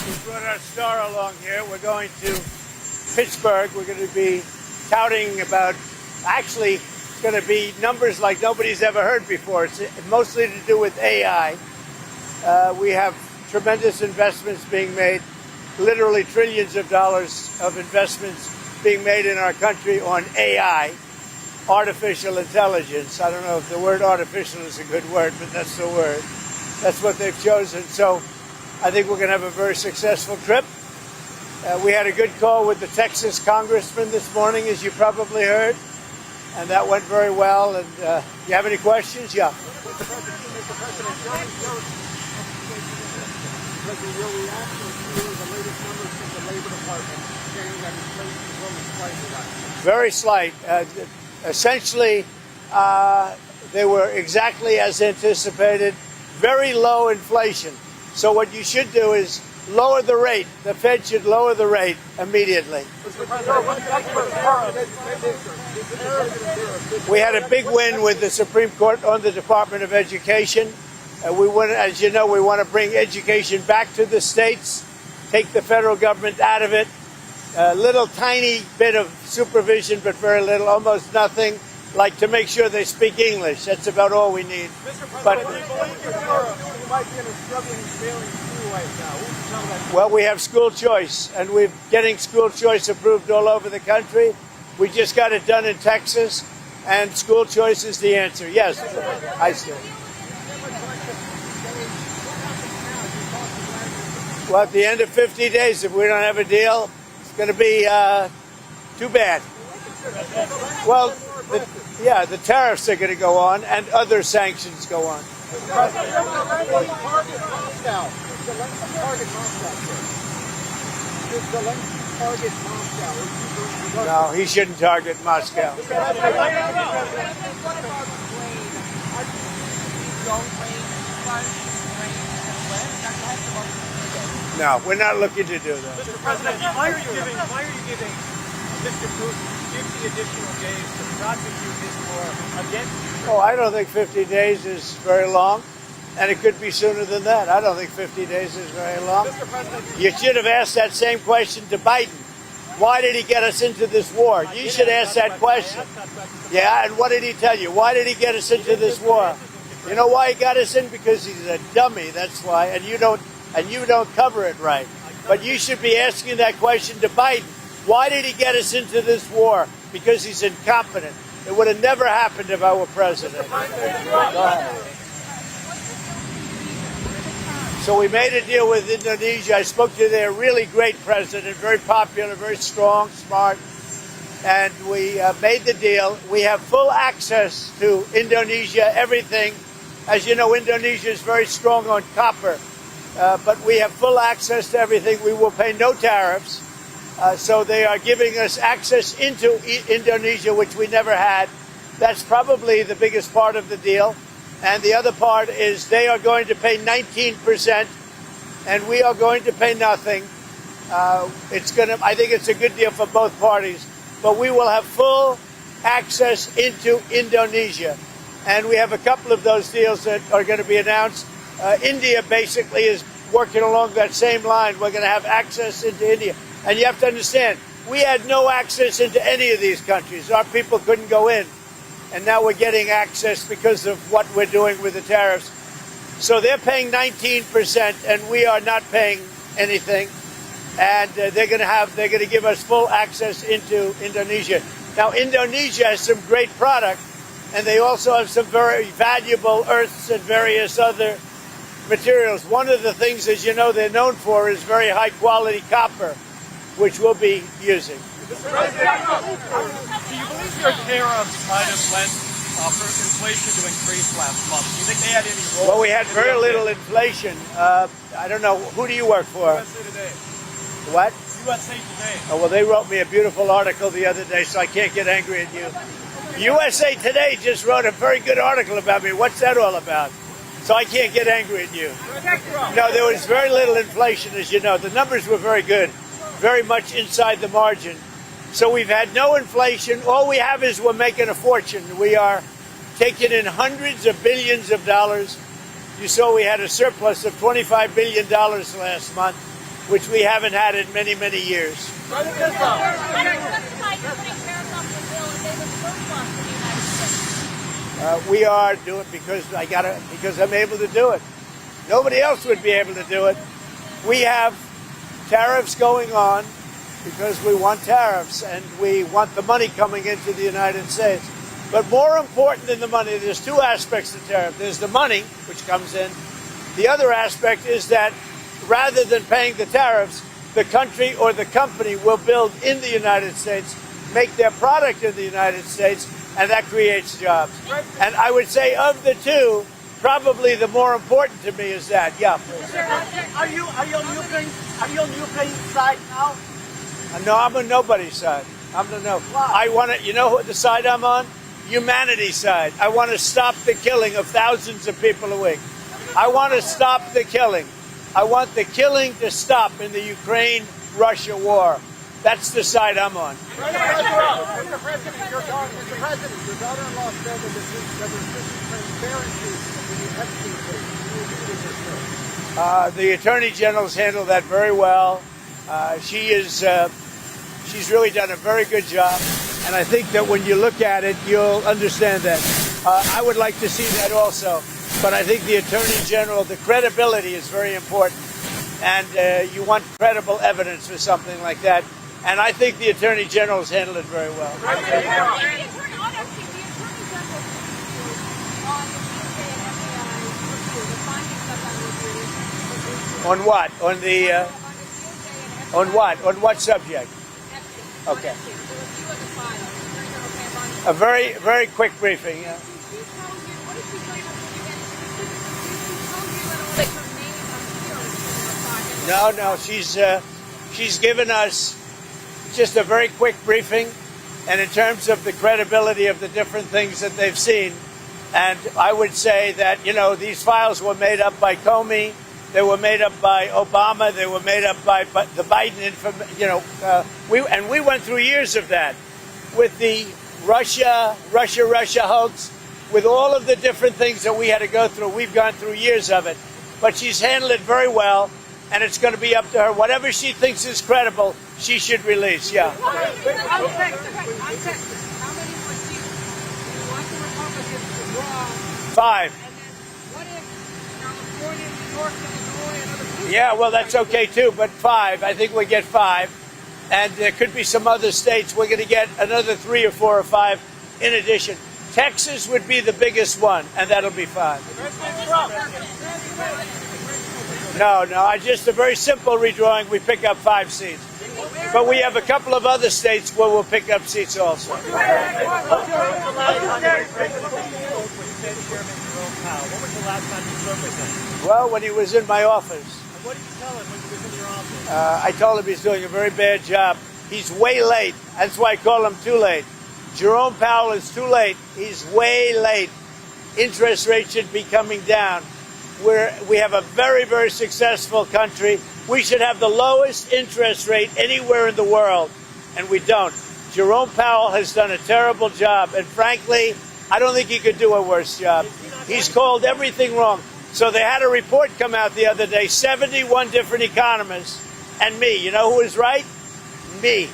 We brought our star along here. We're going to Pittsburgh. We're going to be touting about, actually, it's going to be numbers like nobody's ever heard before. It's mostly to do with AI. We have tremendous investments being made, literally trillions of dollars of investments being made in our country on AI, artificial intelligence. I don't know if the word artificial is a good word, but that's the word. That's what they've chosen. So I think we're going to have a very successful trip. We had a good call with the Texas congressman this morning, as you probably heard, and that went very well. And you have any questions? Yeah. Mr. President, your reaction to the latest numbers from the Labor Department saying that inflation is only slightly less? Very slight. Essentially, they were exactly as anticipated. Very low inflation. So what you should do is lower the rate. The Fed should lower the rate immediately. We had a big win with the Supreme Court on the Department of Education. We want, as you know, we want to bring education back to the states, take the federal government out of it. A little tiny bit of supervision, but very little, almost nothing, like to make sure they speak English. That's about all we need. But well, we have school choice, and we're getting school choice approved all over the country. We just got it done in Texas, and school choice is the answer. Yes, I see. Well, at the end of 50 days, if we don't have a deal, it's going to be too bad. Well, the tariffs are going to go on, and other sanctions go on. No, he shouldn't target Moscow. No, we're not looking to do that. Mr. President, why are you giving Mr. Putin 50 additional days to prosecute his war against you? Oh, I don't think 50 days is very long, and it could be sooner than that. I don't think 50 days is very long. Mr. President, you should have asked that same question to Biden. Why did he get us into this war? You should ask that question. Yeah, and what did he tell you? Why did he get us into this war? You know why he got us in? Because he's a dummy, that's why, and you don't cover it right. But you should be asking that question to Biden. Why did he get us into this war? Because he's incompetent. It would have never happened if I were president. So we made a deal with Indonesia. I spoke to their really great president, very popular, very strong, smart. And we made the deal. We have full access to Indonesia, everything. As you know, Indonesia is very strong on copper. But we have full access to everything. We will pay no tariffs. So they are giving us access into Indonesia, which we never had. That's probably the biggest part of the deal. And the other part is they are going to pay 19%, and we are going to pay nothing. I think it's a good deal for both parties. But we will have full access into Indonesia. And we have a couple of those deals that are going to be announced. India basically is working along that same line. We're going to have access into India. And you have to understand, we had no access into any of these countries. Our people couldn't go in. And now we're getting access because of what we're doing with the tariffs. So they're paying 19%, and we are not paying anything. And they're going to give us full access into Indonesia. Now, Indonesia has some great product, and they also have some very valuable earths and various other materials. One of the things, as you know, they're known for is very high-quality copper, which we'll be using. Mr. President, do you believe your tariffs might have led for inflation to increase last month? Do you think they had any role? Well, we had very little inflation. I don't know. Who do you work for? USA Today. What? USA Today. Oh, well, they wrote me a beautiful article the other day, so I can't get angry at you. USA Today just wrote a very good article about me. What's that all about? So I can't get angry at you. No, there was very little inflation, as you know. The numbers were very good, very much inside the margin. So we've had no inflation. All we have is we're making a fortune. We are taking in hundreds of billions of dollars. You saw we had a surplus of $25 billion last month. which we haven't had in many, many years. We are doing it because I'm able to do it. Nobody else would be able to do it. We have tariffs going on because we want tariffs and we want the money coming into the United States. But more important than the money, there's two aspects to tariff. There's the money, which comes in. The other aspect is that rather than paying the tariffs, the country or the company will build in the United States, make their product in the United States, and that creates jobs. And I would say of the two, probably the more important to me is that. Yeah, please. Are you on Ukraine's side now? No, I'm on nobody's side. I'm the no. I want to. You know what the side I'm on? Humanity's side. I want to stop the killing of thousands of people a week. I want to stop the killing. I want the killing to stop in the Ukraine-Russia war. That's the side I'm on. Mr. President, your daughter-in-law said that there was transparency in the Epstein case. Do you agree with this, sir? The Attorney General's handled that very well. She's really done a very good job. And I think that when you look at it, you'll understand that. I would like to see that also. But I think the Attorney General, the credibility is very important. And you want credible evidence for something like that. And I think the Attorney General has handled it very well. On what? On what? On what subject? Okay. A very, very quick briefing. Yeah. No, she's given us just a very quick briefing, and in terms of the credibility of the different things that they've seen, and I would say that, these files were made up by Comey, they were made up by Obama, they were made up by the Biden, we went through years of that with the Russia hoax, with all of the different things that we had to go through. We've gone through years of it, but she's handled it very well. And it's going to be up to her. Whatever she thinks is credible, she should release. Yeah. I'm Texas. How many more seats do you want the Republicans to draw? 5. And then what if California, New York, Illinois, and other people? Yeah, well, that's okay too. But 5. I think we get 5. And there could be some other states. We're going to get another 3 or 4 or 5 in addition. Texas would be the biggest one, and that'll be 5. No, just a very simple redrawing. We pick up 5 seats. But we have a couple of other states where we'll pick up seats also. What was the last time you spoke with him? Well, when he was in my office. And what did you tell him when he was in your office? I told him he's doing a very bad job. He's way late. That's why I call him too late. Jerome Powell is too late. He's way late. Interest rates should be coming down. We have a very, very successful country. We should have the lowest interest rate anywhere in the world, and we don't. Jerome Powell has done a terrible job, and frankly, I don't think he could do a worse job. He's called everything wrong. So they had a report come out the other day, 71 different economists, and me. You know who was right? Me.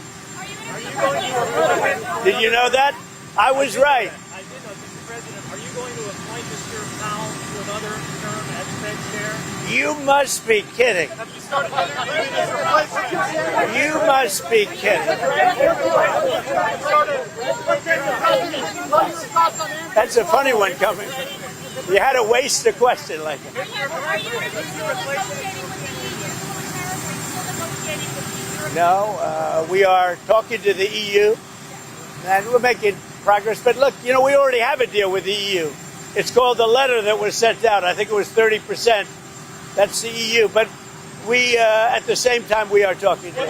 Did you know that? I was right. I did know, Mr. President. Are you going to appoint Mr. Powell to another term as Fed chair? You must be kidding. You must be kidding. That's a funny one coming. You had to waste a question like that. No, we are talking to the EU, and we're making progress. But look, we already have a deal with the EU. It's called the letter that was sent out. I think it was 30%. That's the EU. But we, at the same time, we are talking to them.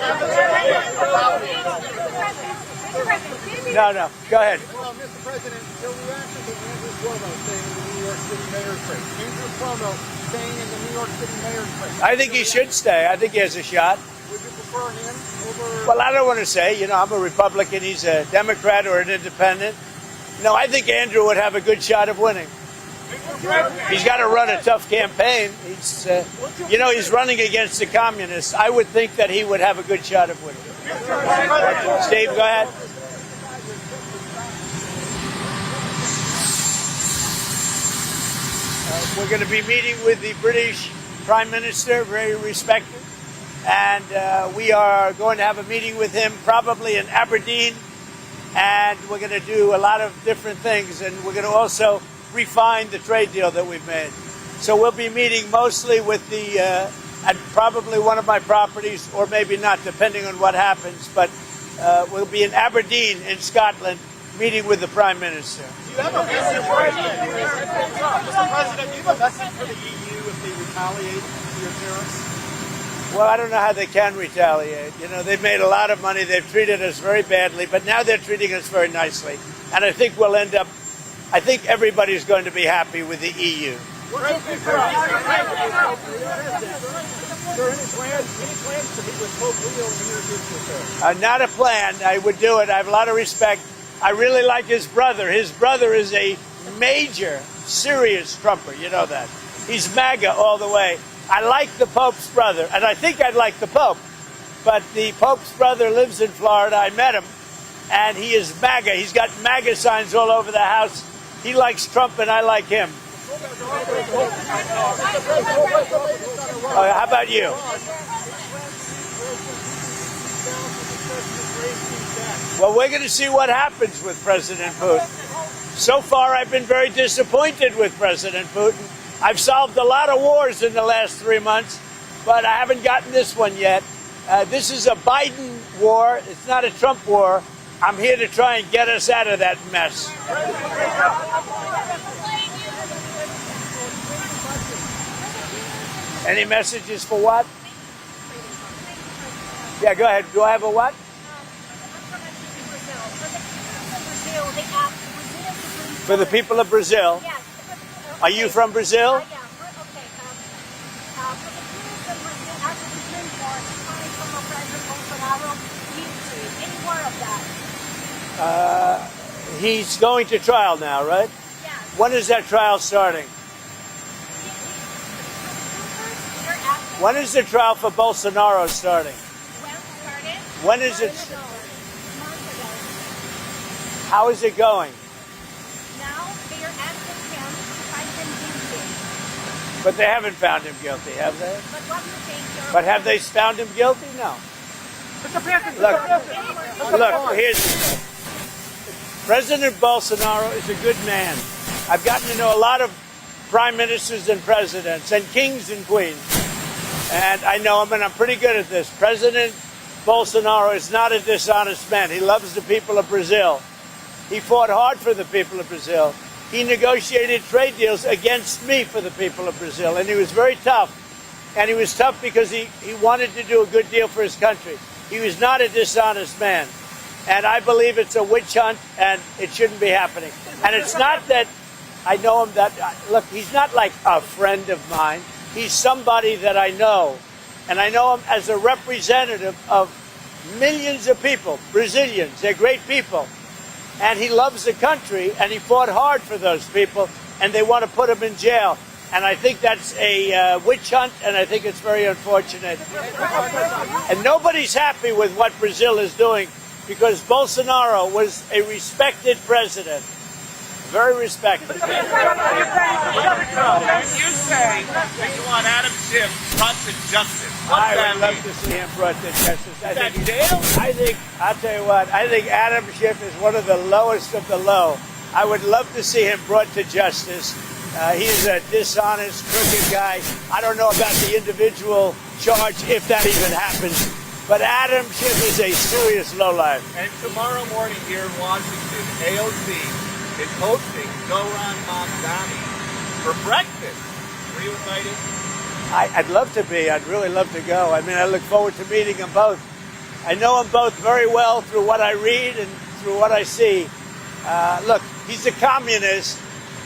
No. Go ahead. Well, Mr. President, your reaction to Andrew Cuomo staying in the New York City mayor's race. Andrew Cuomo staying in the New York City mayor's race. I think he should stay. I think he has a shot. Would you prefer him over... Well, I don't want to say. I'm a Republican. He's a Democrat or an independent. No, I think Andrew would have a good shot of winning. He's got to run a tough campaign. He's, he's running against the communists. I would think that he would have a good shot of winning. Steve, go ahead. We're going to be meeting with the British Prime Minister, very respected, and we are going to have a meeting with him probably in Aberdeen, and we're going to do a lot of different things, and we're going to also refine the trade deal that we've made. So we'll be meeting mostly with at probably one of my properties, or maybe not, depending on what happens, but we'll be in Aberdeen in Scotland meeting with the Prime Minister. Do you have a message for Mr. President, do you have a message for the EU if they retaliate to your tariffs? Well, I don't know how they can retaliate. They've made a lot of money. They've treated us very badly, but now they're treating us very nicely. And I think I think everybody's going to be happy with the EU. Any plans to meet with Pope Leo and introduce yourself? Not a plan. I would do it. I have a lot of respect. I really like his brother. His brother is a major, serious Trumper. You know that. He's MAGA all the way. I like the Pope's brother, and I think I'd like the Pope. But the Pope's brother lives in Florida. I met him, and he is MAGA. He's got MAGA signs all over the house. He likes Trump, and I like him. How about you? Well, we're going to see what happens with President Putin. So far, I've been very disappointed with President Putin. I've solved a lot of wars in the last 3 months, but I haven't gotten this one yet. This is a Biden war. It's not a Trump war. I'm here to try and get us out of that mess. Any messages for what? Yeah, go ahead. Do I have a what? For the people of Brazil? Yes. Are you from Brazil? I am. Okay. For the people of Brazil, after the Supreme Court, coming from President Bolsonaro, any more of that? He's going to trial now, right? Yes. When is that trial starting? When is the trial for Bolsonaro starting? When is it? Months ago. How is it going? Now they are asking him to find him guilty. But they haven't found him guilty, have they? But what do you think? But have they found him guilty? No. Look, here's President Bolsonaro is a good man. I've gotten to know a lot of prime ministers and presidents and kings and queens. And I know him, and I'm pretty good at this. President Bolsonaro is not a dishonest man. He loves the people of Brazil. He fought hard for the people of Brazil. He negotiated trade deals against me for the people of Brazil, and he was very tough. And he was tough because he wanted to do a good deal for his country. He was not a dishonest man. And I believe it's a witch hunt, and it shouldn't be happening. And it's not that I know him look, he's not like a friend of mine. He's somebody that I know, and I know him as a representative of millions of people, Brazilians. They're great people, and he loves the country, and he fought hard for those people, and they want to put him in jail. And I think that's a witch hunt, and I think it's very unfortunate. And nobody's happy with what Brazil is doing, because Bolsonaro was a respected president. Very respected. You say that you want Adam Schiff brought to justice. I would love to see him brought to justice. I'll tell you what, I think Adam Schiff is one of the lowest of the low. I would love to see him brought to justice. He is a dishonest, crooked guy. I don't know about the individual charge, if that even happens. But Adam Schiff is a serious lowlife. And tomorrow morning here in Washington, AOC is hosting Zoran Mamdani for breakfast. Were you invited? I'd love to be. I'd really love to go. I mean, I look forward to meeting them both. I know them both very well through what I read and through what I see. Look, he's a communist.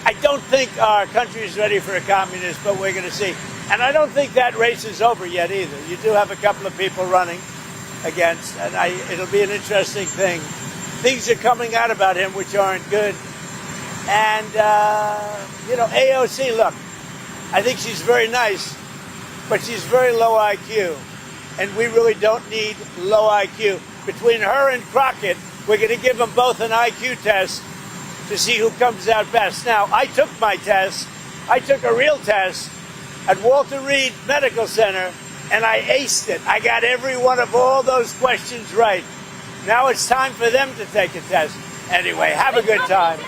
I don't think our country is ready for a communist, but we're going to see. And I don't think that race is over yet either. You do have a couple of people running against, and it'll be an interesting thing. Things are coming out about him which aren't good. And, AOC, look, I think she's very nice, but she's very low IQ. And we really don't need low IQ. Between her and Crockett, we're going to give them both an IQ test to see who comes out best. Now, I took my test. I took a real test at Walter Reed Medical Center, and I aced it. I got every one of all those questions right. Now it's time for them to take a test. Anyway, have a good time.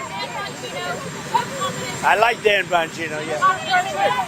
I like Dan Bongino, yeah.